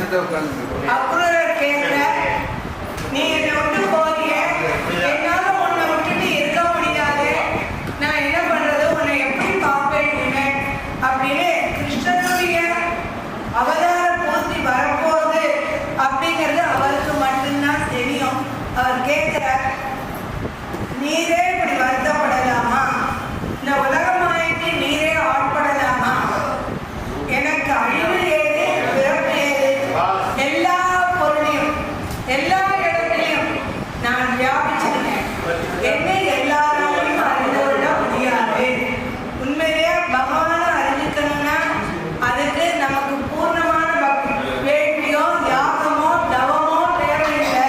அப்புறம் கேட்க நீ என்னை விட்டு போறிய, என்னால உன்னை விட்டுட்டு இருக்க முடியாது, நான் என்ன பண்றது, உன்னை எப்படி பார்ப்பேன் அப்படின்னு கிருஷ்ணனுடைய அவதார பூர்த்தி வரப்போகுது அப்படிங்கிறது அவருக்கு மட்டும்தான் தெரியும். அவர் கேட்கிறார், நீரே இப்படி வருத்தப்படலாமா, இந்த உலகமாயிட்டு நீரே ஆட்படலாமா, எனக்கு அழிவு ஏது பிறப்பு ஏது, எல்லா பொருளையும் எல்லா இடத்திலையும் நான் வியாபிச்சிருக்கேன், என்னை எல்லாராலையும் அறிந்து கொள்ள முடியாது. உண்மையிலேயே பகவானை அறிஞ்சிக்கணும்னா அதுக்கு நமக்கு பூர்ணமான பக்தி வேண்டியோ யாகமோ தவமோ தேவையில்லை.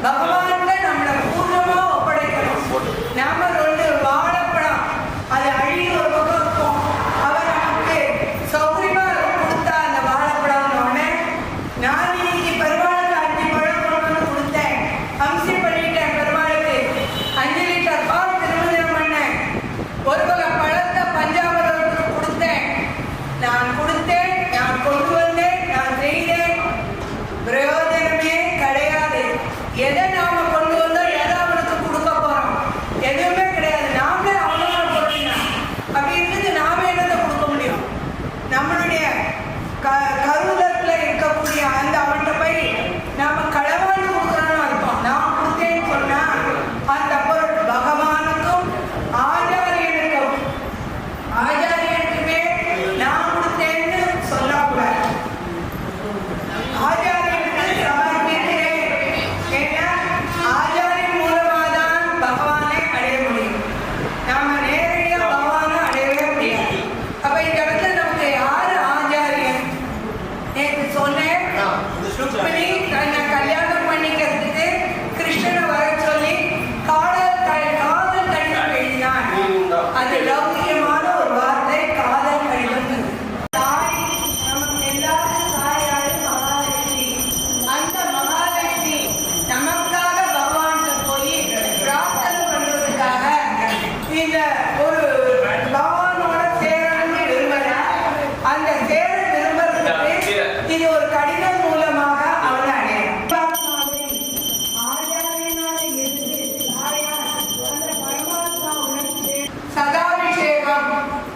பகவான்கிட்ட நம்மளை பூர்ணமா ஒப்படைக்கணும். நாம ரெண்டு வாழைப்பழம் அது அழி ஒரு பக்கம் இருக்கும், அவர் நமக்கு சௌகரியமா கொடுத்தா அந்த வாழைப்பழம்னு நான் இன்னைக்கு பெருமாளுக்கு 5 பழம் கொண்டு வந்து கொடுத்தேன், அம்சி பண்ணிட்டேன், பெருமாளுக்கு 5 லிட்டர் பால் திருமணம் பண்ணேன், ஒரு வகை பழத்தை பஞ்சாபுரத்துக்கு கொடுத்தேன், நான் கொடுத்தேன், நான் கொண்டு வந்தேன், நான் செய்தேன், பிரயோஜனமே கிடையாது. எதை நாம கொண்டு வந்தோம், எதை அவனுக்கு கொடுக்க போறோம், எதுவுமே கிடையாது. நாமளே அவனோட பொருளினா அப்படி இருந்து நாம என்னத்தை கொடுக்க முடியும்? நம்மளுடைய கருவூலத்துல இருக்கக்கூடிய அந்த அவன்கிட்ட போய் நாம களவாண்டு கொடுக்குறோம்னு அர்த்தம். நான் கொடுத்தேன்னு சொன்னா அந்த பொருள் பகவானுக்கும் ஆச்சாரியனுக்கும் ஆச்சாரியனுக்குமே நான் கொடுத்தேன்னு சொல்லக்கூடாது. ஆச்சாரியனுக்கு சமர்ப்பிக்கிறேன். ஏன்னா ஆச்சாரியன் மூலமா தான் பகவானை அடைய முடியும். நாம நேரடியா பகவானை அடையவே முடியாது. அப்ப இந்த இடத்துல நமக்கு யாரு ஆச்சாரியன்? நேற்று சொன்னேன், ருக்மிணி தன்னை கல்யாணம் பண்ணிக்கிறதுக்கு கிருஷ்ணனை வர சொல்லி காதல் கடிதம் எழுதினான். அது லௌகியமான ஒரு வார்த்தை, காதல் கடிதம். தாய் நமக்கு எல்லாரும் தாயாரு மகாலட்சுமி. அந்த மகாலட்சுமி நமக்காக பகவான்கிட்ட போய் பிரார்த்தனை பண்றதுக்காக இந்த ஒரு பகவானோட சேரணும்னு விரும்புறேன். அந்த சேர விரும்புறதுக்கு இது ஒரு கடிதம் மூலமாக அவனை அடையணும். சதாபிஷேகம்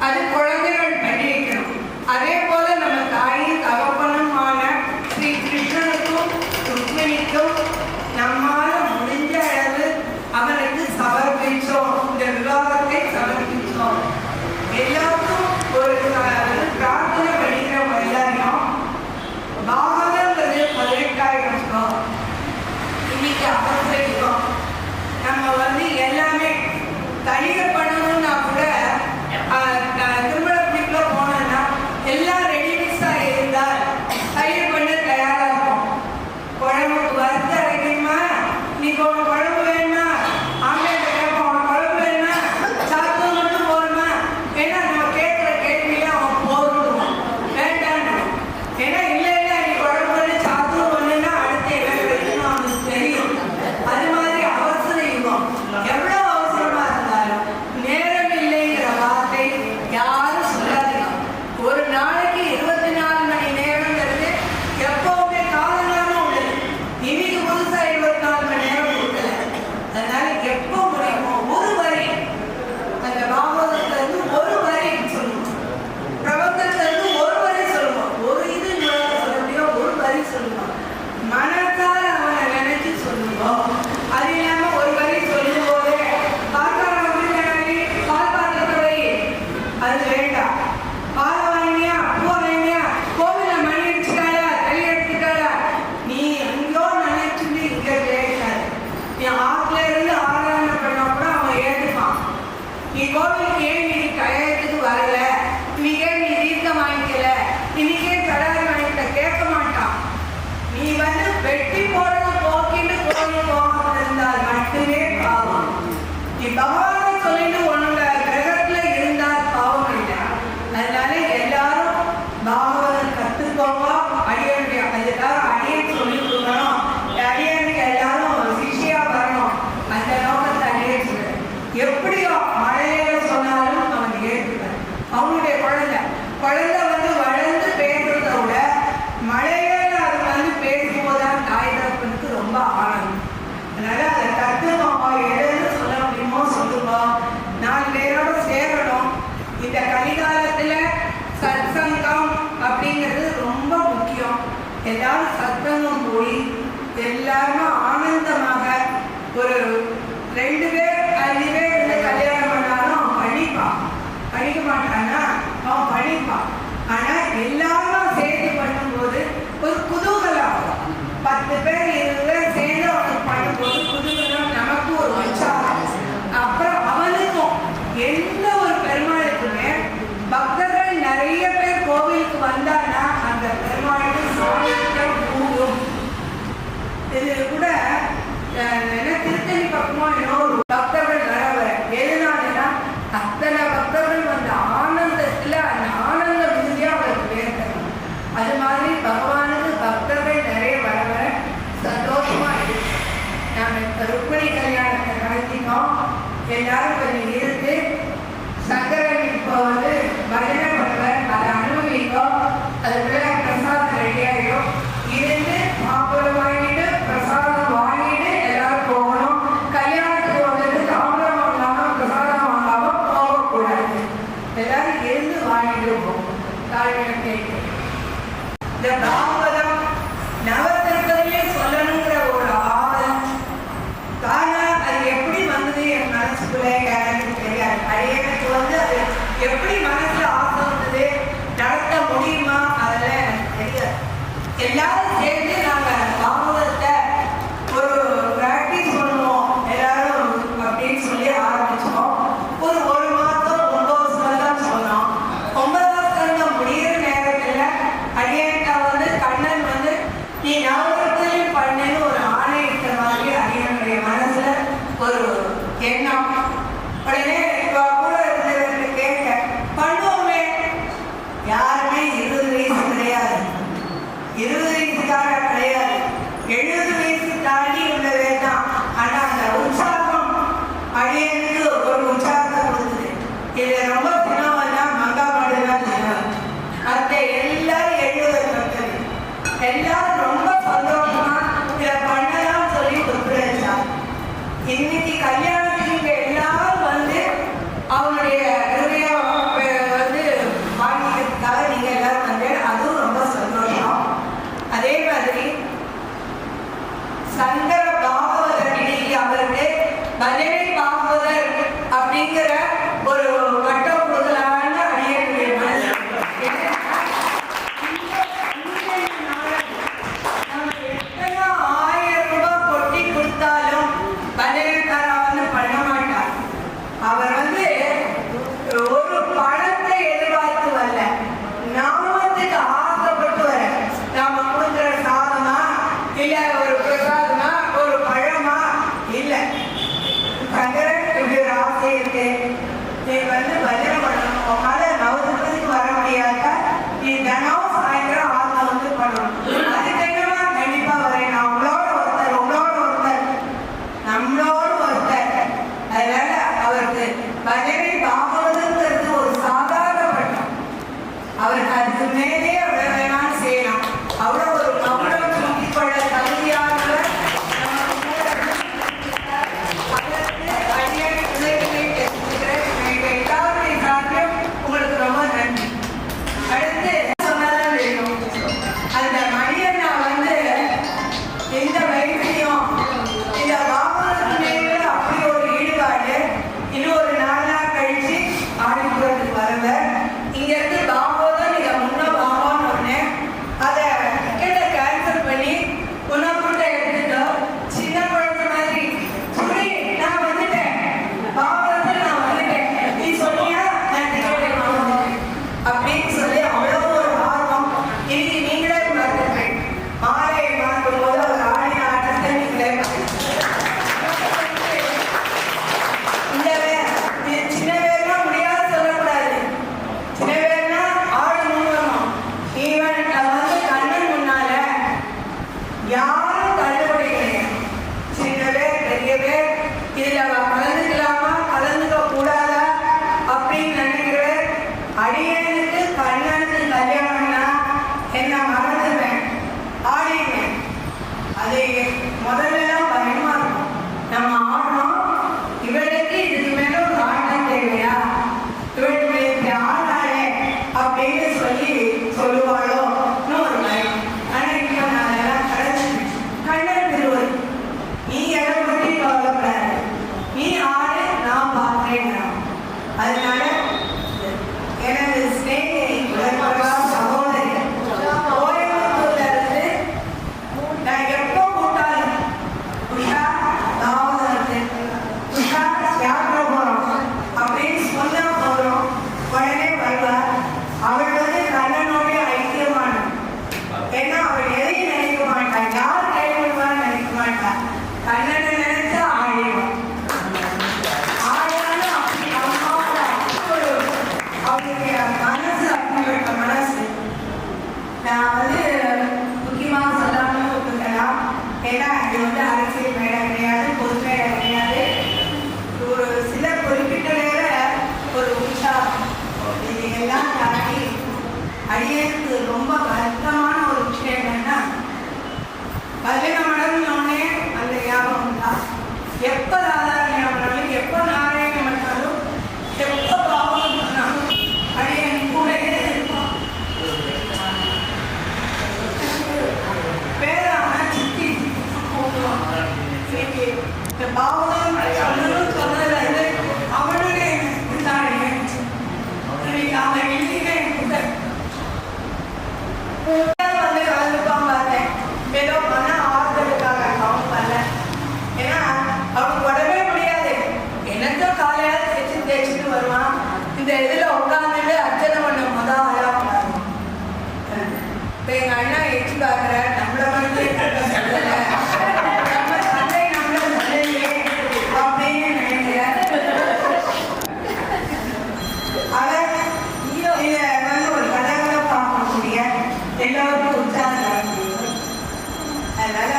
அது குழந்தைகள் பண்ணி வைக்கணும். அதே போல நம்ம தாயின் தகப்பனுமான ஸ்ரீ கிருஷ்ணனுக்கும் ருக்மிணிக்கும் நம்மால முடிஞ்ச அளவு அவனுக்கு சமர்ப்பிச்சோம், இந்த விவாகத்தை சமர்ப்பிச்சோம். எல்லாருக்கும் ஒரு பிரார்த்தனை பண்ணிக்கிறோம். எல்லாரையும் பாகவதங்கிறது 18,000 ஸ்லோகம். இன்னைக்கு அவசரிக்கும். நம்ம எல்லாமே தனிக பண்ணணும்னா கூட திருமணத்துக்குள்ள போனோம்னா எல்லாம் ரெடிமிக்ஸா இருந்தால் தயிர் பண்ண தயாரா இருக்கும். குழம்புக்கு வறுத்து அரைக்கணுமா, நீங்க உனக்கு குழம்பு வேணுமா, ஆம்லேட் கேட்போம், உனக்கு குழம்பு வேணுமா, சாப்பிட்டு மட்டும் போகணுமா, ஏன்னா நம்ம கேட்குற கேள்வியில அவன் போதும் வேண்டாம். ஏன்னா இல்லை நீ குழம்பு பண்ணி சாப்பிட்டு பண்ணுன்னா அடுத்து என்ன கிடைக்கணும் அவனுக்கு தெரியும். அது மாதிரி அவசரம் யுகம். எவ்வளவு அவசரமா இருந்தாலும் நேரம் இல்லைங்கிற வார்த்தை யாரும் சொல்லாதீங்க. ஒரு நாளைக்கு 24 மணி நேரங்கிறது எப்பவுமே காலங்காலம் உள்ளது. இன்னைக்கு புதுசா 24 மணி நேரம் கொடுக்கல. அதனால எப்போ முடியுமோ ஒரு வரி அந்த பாகவதத்துல இருந்து ஒரு வரி சொல்லுவோம், பிரபந்தத்துல இருந்து ஒரு வரி சொல்லுவோம், ஒரு இது சொல்ல முடியும், ஒரு வரி சொல்லுவோம், மனத்தால் அவனை நினைச்சு சொல்லுவோம். அது இல்லாம ஒரு வரி சொல்லும் போது அது வேண்டாம். பால் வாங்கினியா, பூ வாங்கினியா, கோவில மணி அடிச்சுட்டாளா, தள்ளி எடுத்துட்டாளா, நீ எங்கேயோ நினைச்சுட்டு இங்க கேட்காது. நீ ஆத்துல இருந்து ஆராதனை பண்ணா கூட அவன் ஏற்றுப்பான். நீ கோவிலுக்கு ஏன் நீ டயத்துக்கு வரல, இன்னைக்கே நீ தீர்த்தம் வாங்கிக்கல, இன்னைக்கே கடாரி வாங்கிக்கல கேட்க மாட்டான். நீ வெட்டி போடுறது போக்கிட்டு கோவில் போகாமல் இருந்தால் மட்டுமே பாவம். நீ பகவானை சொல்லிட்டு உன்னோட கிரகத்துல இருந்தால் பாவம் இல்லை. அதனால எல்லாரும் பாகவதம் கத்துக்கோங்க. அடியனுடைய எல்லாரும் அடியன் சொல்லி கொடுக்கணும். அடியனுக்கு எல்லாரும் சிஷியா வரணும். அந்த நோக்கத்தை அடியன் சொல்லு. எப்படியோ மழையில சொன்னாலும் அவன் ஏற்றுக்கிறான். அவனுடைய குழந்தை வளர்ந்து பேசுறத விட மழையில அது எல்லாரும் சத்தமும் போய் எல்லாரும் ஆனந்தமாக ஒரு 2 பேர் 5 பேர் இருந்து கல்யாணம் பண்ணாலும் அவன் பண்ணிப்பான். பண்ணிக்க மாட்டான்னா அவன் பண்ணிப்பான். ஆனா எல்லாரும் சேர்த்து பண்ணும்போது ஒரு குதூகலம். 10 பேர் 20 பேர் சேர்ந்து அவனுக்கு பண்ணும்போது குதூகலம், நமக்கு ஒரு உற்சாகம். அப்புறம் அவனுக்கும் எந்த ஒரு பெருமாளுக்குமே பக்தர்கள் நிறைய பேர் கோவிலுக்கு வந்தான்னா அந்த பெருமாளுக்கு சாநித்தியம் கூடும். இது கூட திருத்தணி பக்கமா இன்னொரு பக்தர்கள் வர எதுனாலன்னா அத்தனை பக்தர்கள் வந்த ஆனந்தத்துல அந்த ஆனந்த மிகுதியா அவருக்கு பேசணும். அது மாதிரி பகவானுக்கு பக்தர்கள் நிறைய வர சந்தோஷமா இருக்கு. நாம ருக்மிணி கல்யாணத்தை நடத்தினோம். எல்லாரும் கொஞ்சம் இருந்து சங்கரன் இப்போ பஜனை பண்ணுவார், அதை அனுபவிக்கும். அதுக்குள்ள பிரசாதம் ரெடி ஆகிடும். இருந்து மாப்பிள்ளை வாங்கிட்டு பிரசாதம் வாங்கிட்டு எல்லாரும் போகணும். கல்யாணத்துக்கு வந்துட்டு தாமதம் வாங்காம பிரசாதம் வாங்காம போகக்கூடாது. எல்லாரும் இருந்து வாங்கிட்டு போகணும். தாழ்மையை கேட்டு இந்த பாகவதம் நவத்திருப்பதிலே சொல்லணுங்கிற ஒரு ஆவல். தானா அது எப்படி வந்தது என் மனசுக்குள்ள எனக்கு தெரியாது. அடியனுக்கு அது எப்படி மனசுல ஆசை வந்தது, நடத்த முடியுமா, அதெல்லாம் எனக்கு தெரியாது. எல்லாரும் சேர்ந்து நாங்க பாகவதத்தை ஒரு பிராக்டிஸ் பண்ணுவோம் எல்லாரும் அப்படின்னு சொல்லி ஆரம்பிச்சோம். ஒரு மாதம் 9 ஸ்கந்தம் சொன்னோம். 9ஆம் ஸ்கந்தம் முடிகிற நேரத்துல அடியன்டா கண்ணன் நீ நவகிரகத்திலையும் பண்ணுன்னு ஒரு ஆணையிட்ட மாதிரி அடியனுடைய மனசுல ஒரு எண்ணம். உடனே கூட இருந்தவர்கிட்ட கேட்க, பண்ணுவோமே. யாருமே 20 வயசு கிடையாது, 20 வயசுக்காக கிடையாது, 70 வயசு தாண்டி உள்ளவே தான். ஆனா அந்த உற்சாகம் அடியனுக்கு ஒரு உற்சாகத்தை கொடுக்குது. இதுல ரொம்ப சின்னவன்னா மங்கா மட்டும்தான் சின்னம். மற்ற எல்லாரும் 70 பட்டது. எல்லாரும் ரொம்ப சந்தோஷமா இதை பண்ணலாம் சொல்லி ஒத்துழைச்சார். இன்னைக்கு கல்யாணத்துக்கு எல்லாரும் அவனுடைய வாங்கிக்கிறதுக்காக நீங்க எல்லாரும் வந்து அதுவும் ரொம்ப சந்தோஷம். அதே மாதிரி சங்கர பாகவதர் இன்னைக்கு அவருக்கு பஜனை பாகவதர் அப்படிங்கிற ஒரு வட்டம் கொடுக்கலான்னு அடியனுடைய மனசு. நம்ம எத்தனை 1000 ரூபாய் கொட்டி கொடுத்தாலும் பஜனைக்காரா பண்ண மாட்டார். அவர் ஒரு பணத்தை எதிர்பார்த்து வரல, நாமத்துக்கு ஆசைப்பட்டு வர. நாம கொடுக்குற சாதமா இல்ல ஒரு பிரசாதமா ஒரு பழமா இல்ல, சங்கரன் இப்படி ஒரு ஆசை இருக்கு, நீ பஜனை பண்ணணும். உன்னால நவதுக்கு வர முடியாத நீ தினம் சாயந்தரம் ஆசை பண்ணணும். அதுக்கு என்னமா கண்டிப்பா வரேன். நான் உங்களோட ஒருத்தர் நம்மளோட ஒருத்தர். அதனால அவருக்கு பஜனை பாகவதங்கிறது ஒரு சாதாரண பட்டம். அவருக்கு அதுக்கு மேலே அவ்வளவு வேணாலும் செய்யலாம். அவ்வளோ ஒரு கவனம் சுற்றிக் கொள்ள தகுதியானவர். எல்லாருடைய சாத்தியம் உங்களுக்கு ரொம்ப நன்றி. அடுத்து சொன்னதான் வேணும். அந்த மணியண்ணா எந்த வயசுலையும் இந்த பாகவதற்கு மேல அப்படி ஒரு ஈடுபாடு. இன்னும் ஒரு 4 நாள் கழிச்சு ஆடிப்புறத்துக்கு வரவர். இங்க இருந்து பாகவதம் நீங்க முன்ன பாகம்னு ஒண்ணு அதை டிக்கெட்டை கேன்சல் பண்ணி உணவுட்டை எடுத்துட்டோம். சின்ன குழந்தை மாதிரி சுரி நான் வந்துட்டேன், பாகவதத்தில் நான் வந்துட்டேன், நீ சொன்னியா நான் டிக்கெட்டை வாங்கினேன் அப்படின்னு சொல்லி அவ்வளோ ஒரு ஆர்வம். இன்னைக்கு நீங்களே பார்த்துருப்பேன். மாலையை மாற்றும் போது ஒரு ஆடின ஆட்டத்தை நீங்களே சின்ன பேர்னா முடியாத சொல்லக்கூடாது. சின்ன பேர்னா ஆடு மூலமா ஈவன் கண்ணன் முன்னால யாரும் தள்ளுபடி கிடையாது. சின்ன பேர் பெரிய பேர் இதுல கலந்துக்கலாமா கலந்துக்க கூடாதா அப்படின்னு நினைக்கிறேன். அடியனுக்கு கண்ணனுக்கு கல்யாணம்னா என்ன மறந்துடுவேன், ஆடிடுவேன். அது முதல்லலாம் பயமா இருக்கும். நம்ம ஆடணும், இவளுக்கு இதுக்கு மேல ஒரு ஆட்டம் தேவையா, இவளுக்கு ஆடாளே அப்படின்னு சொல்லுவாளோ ஒரு பயம். ஆனா இங்க ஏன்னா இது வந்து அரசியல் மேடை கிடையாது, பொது மேடை கிடையாது. ஒரு சில குறிப்பிட்ட நேர ஒரு உற்சாகம் இதையெல்லாம் தாண்டி அடியேற்கு ரொம்ப வருத்தமான ஒரு விஷயம் என்னன்னா, பஜனை மடம்னோடனே அந்த ஞாபகம் தான். எப்போ ராதாரண்யம் பண்ணாலும், எப்போ நாராயணம் பண்ணாலும், எப்போ பாவம் பண்ணாலும் அடியன் கூடவே இருப்பான். பேரான சித்தி கூப்பிடுவான். இன்னைக்கு இந்த பாவம் சொன்னதுல இருந்து அவனுடைய இன்னைக்கு அவன் இல்லையே வந்து கலந்துப்பான் பார்த்தேன். ஏதோ மன ஆறுதலுக்காக அவன் பண்ணல. ஏன்னா அவனுக்கு உடவே முடியாது. எனக்கும் காலையால் தேய்ச்சிட்டு வருவான். இந்த இதில் உட்காந்துட்டு அர்ச்சனை பண்ண ஆளா பண்ணாங்க. இப்போ எங்கள் அண்ணா எச்சு பார்க்குற நம்மளை வந்து சொல்லலை, நம்ம சண்டை நம்மளை சொல்லலையே அப்படின்னு நினைக்கிறேன். அவர் இதை வந்து ஒரு கதவை பார்க்கக்கூடிய எல்லோருக்கும் உற்சாகம். அதனால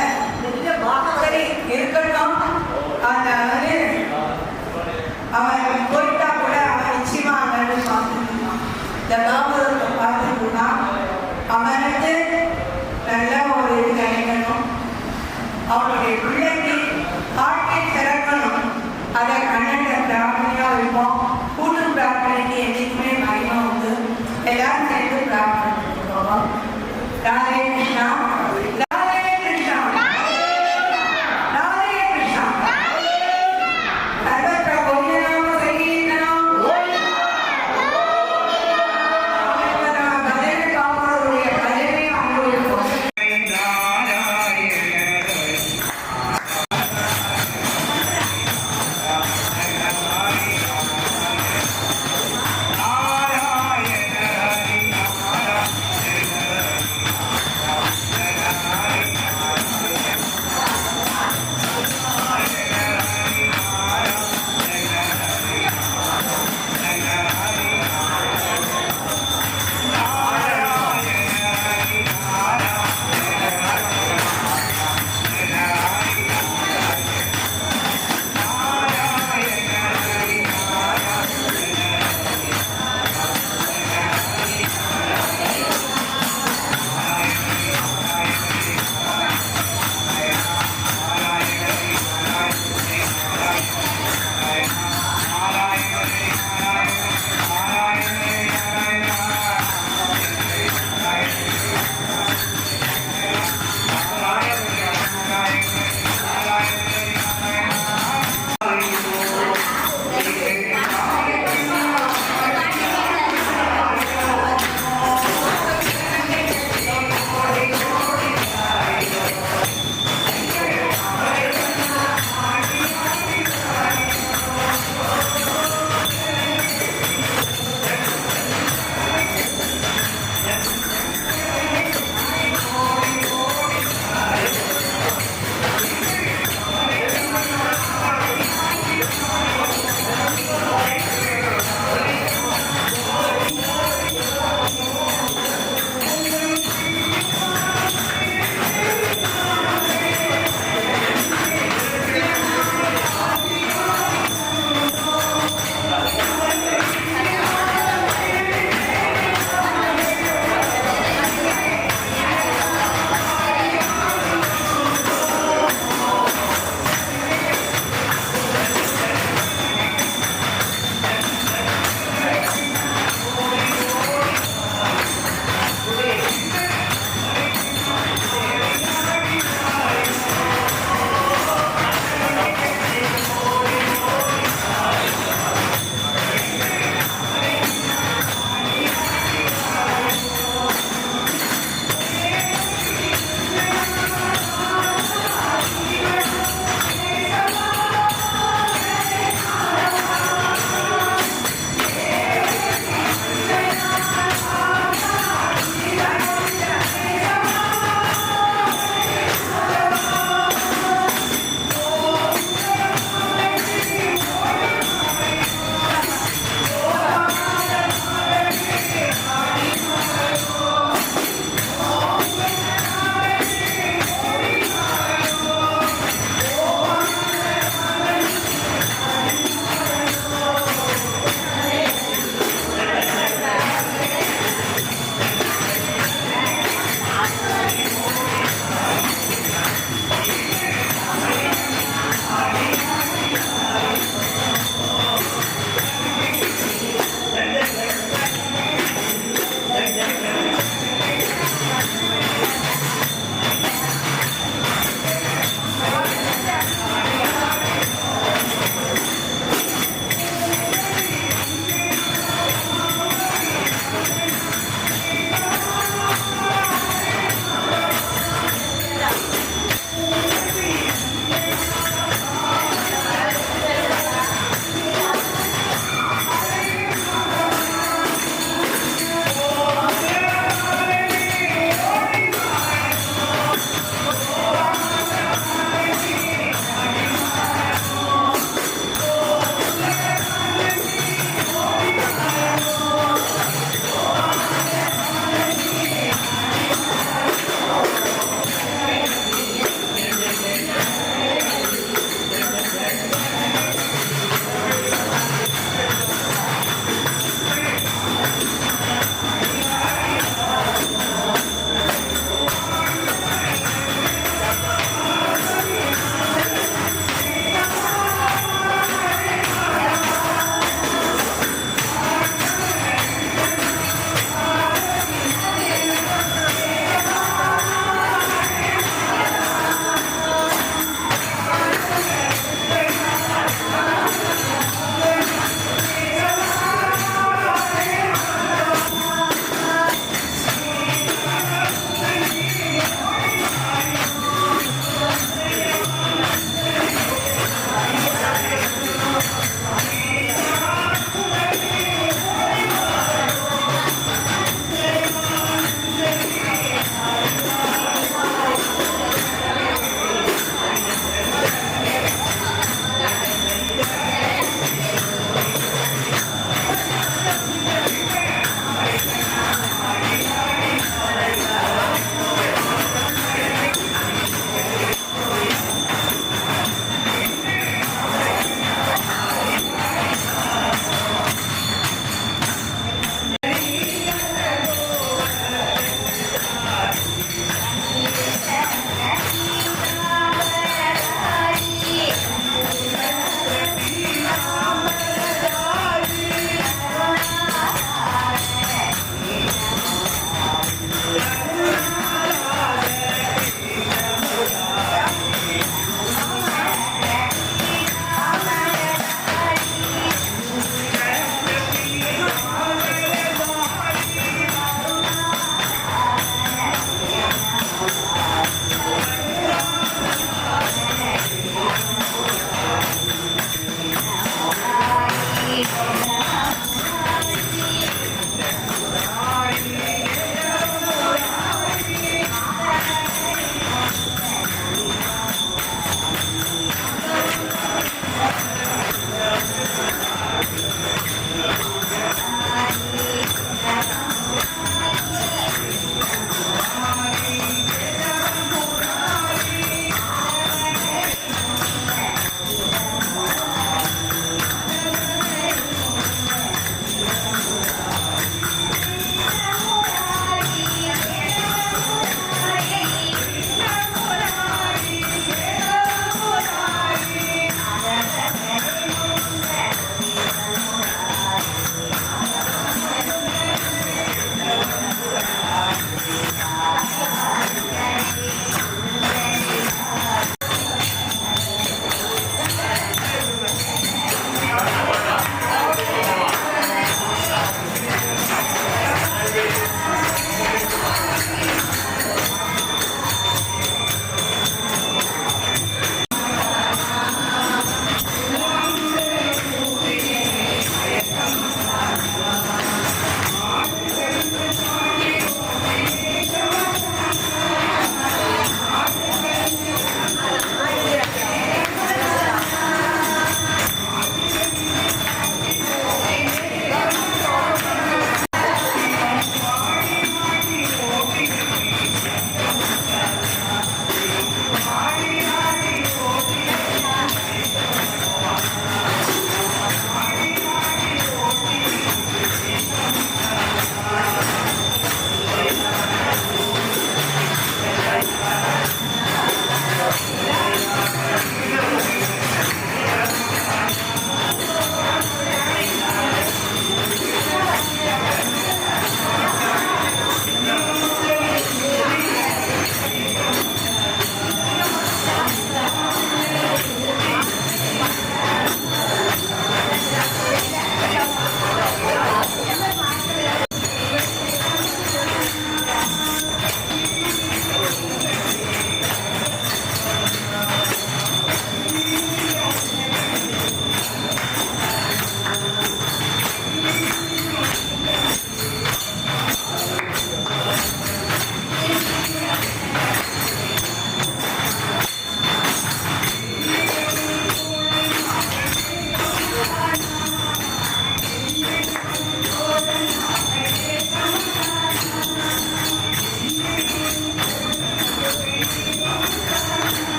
சரி இருக்கட்டும். அந்த வந்து அவன் போயிட்டா கூட அவன் நிச்சயமா அங்கே பார்த்துருக்கான். இந்த பாபுரத்தை பார்த்துருக்கான். அவனுக்கு நல்ல ஒரு இது கிடைக்கணும். அவனுடைய பிள்ளைக்கு வாழ்க்கை திறக்கணும். அதை கண்ணட்ட பிரார்த்தனையாக இருப்போம். கூட்டு பிரார்த்தனைக்கு என்றைக்குமே மகிமா உண்டு. எல்லாரும் சேர்ந்து பிரார்த்தனை பண்ணிருக்கோம். ராதே கிருஷ்ணா, ராதே கிருஷ்ணா, ராதே கிருஷ்ணா. சர்வத்திர கோவிந்தநாம சங்கீர்த்தனம், கோவிந்தா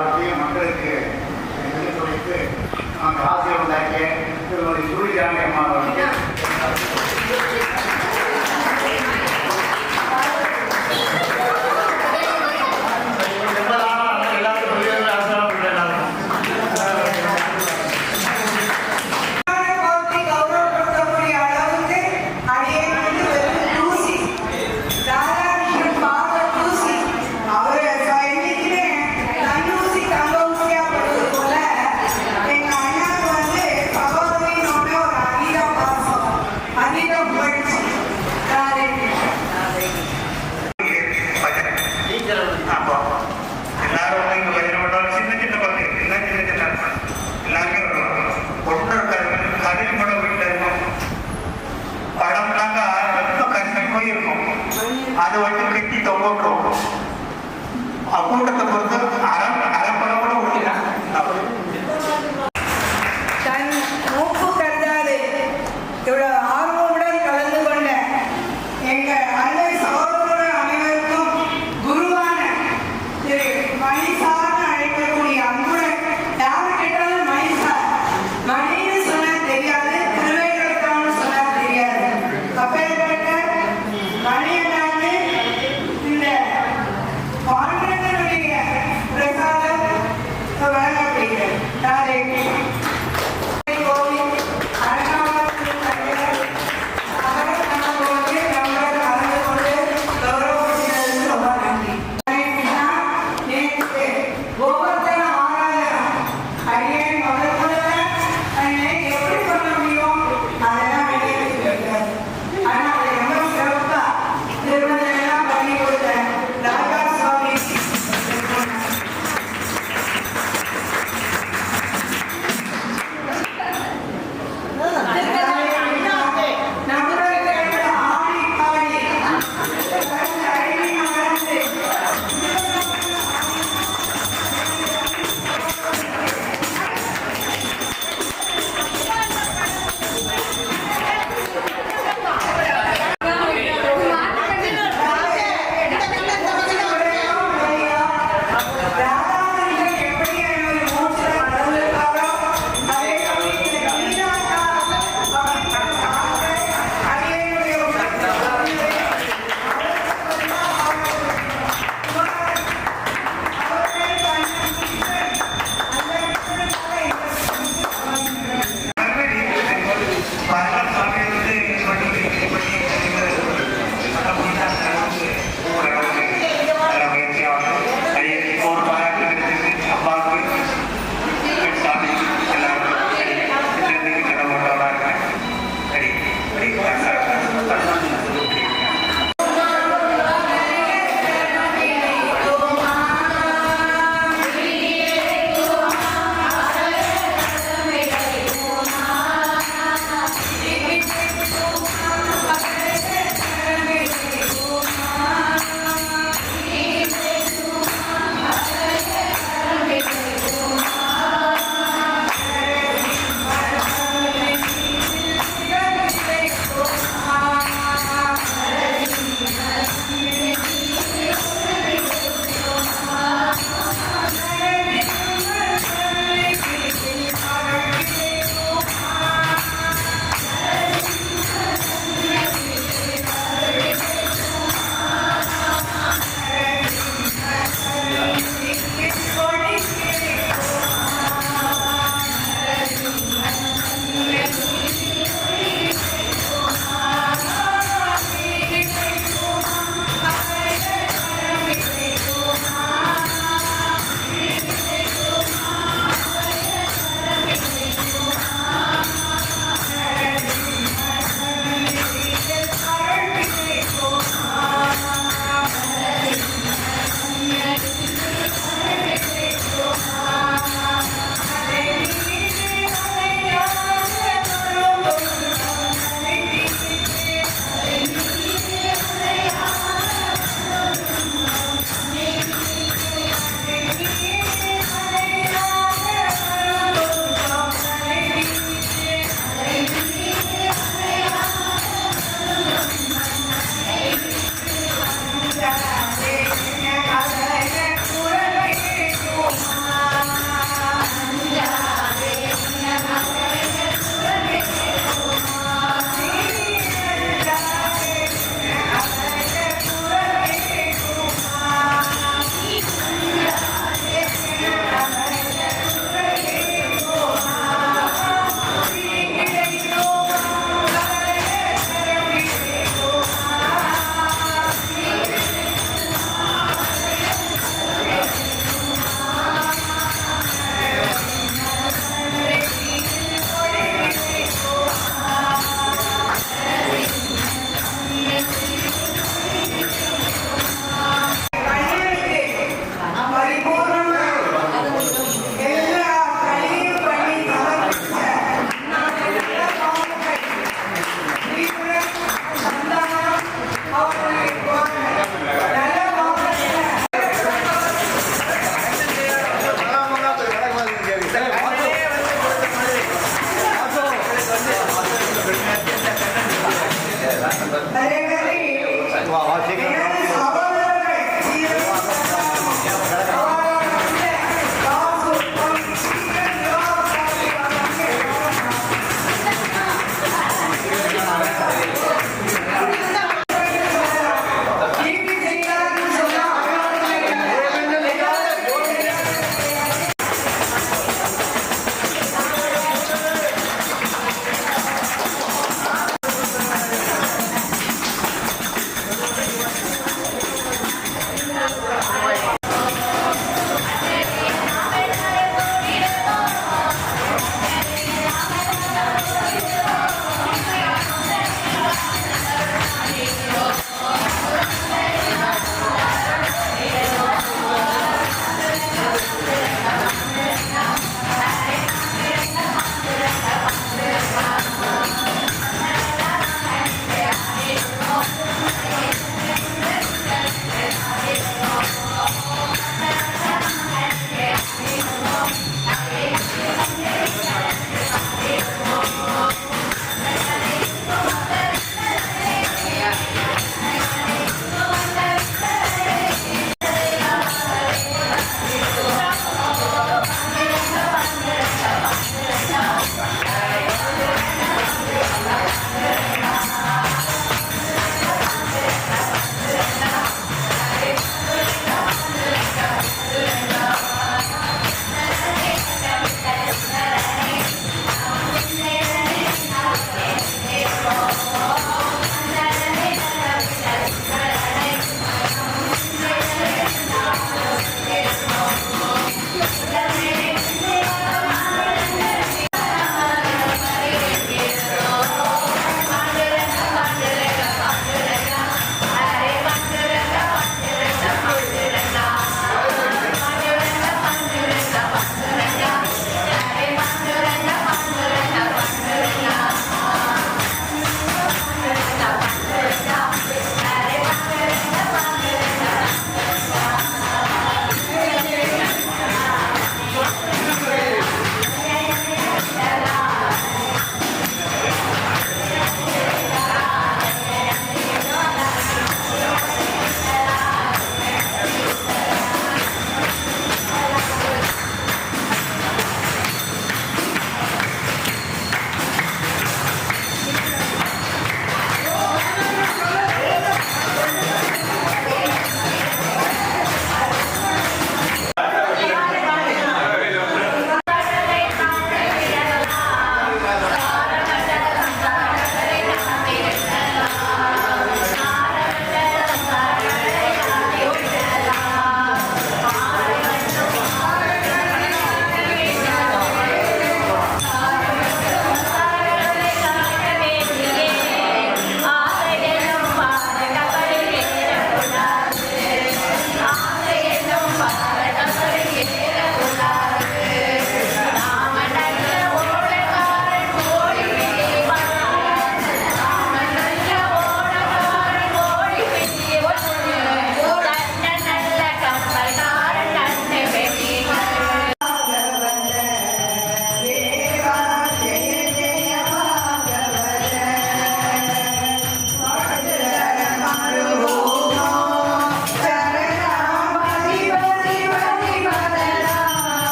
எல்லாவற்றையும் மக்களுக்கு எடுத்து வைத்து நமக்கு ஆசிரியர் உண்டாக்கிய திருமதி சூரியராணி அம்மா அவர்கள் அது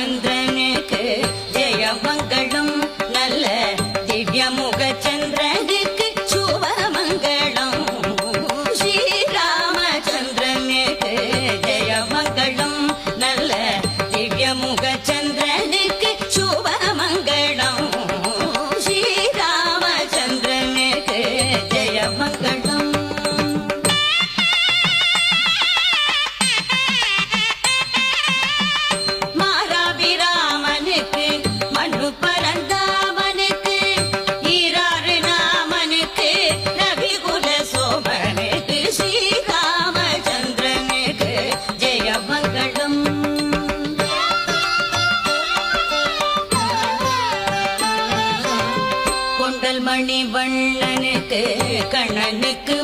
ராமச்சந்திரனுக்கு ஜெயமங்களம் நல்ல திவ்யமுக சந்திரனுக்கு சுபமங்களம் ஸ்ரீராமச்சந்திரனுக்கு ஜெயமங்களம் நல்ல திவ்யமுக சந்திரனுக்கு சுபமங்களம் ஸ்ரீராமச்சந்திரனுக்கு ஜெயமங்களம் மாராபிராமனுக்கு மனு பரந்தாமனுக்கு ஈராறு நாமனுக்கு ரவிகுல சோமனுக்கு ஸ்ரீராமச்சந்திரனுக்கு ஜெயமங்களம் கொண்டல் மணி வண்ணனுக்கு கண்ணனுக்கு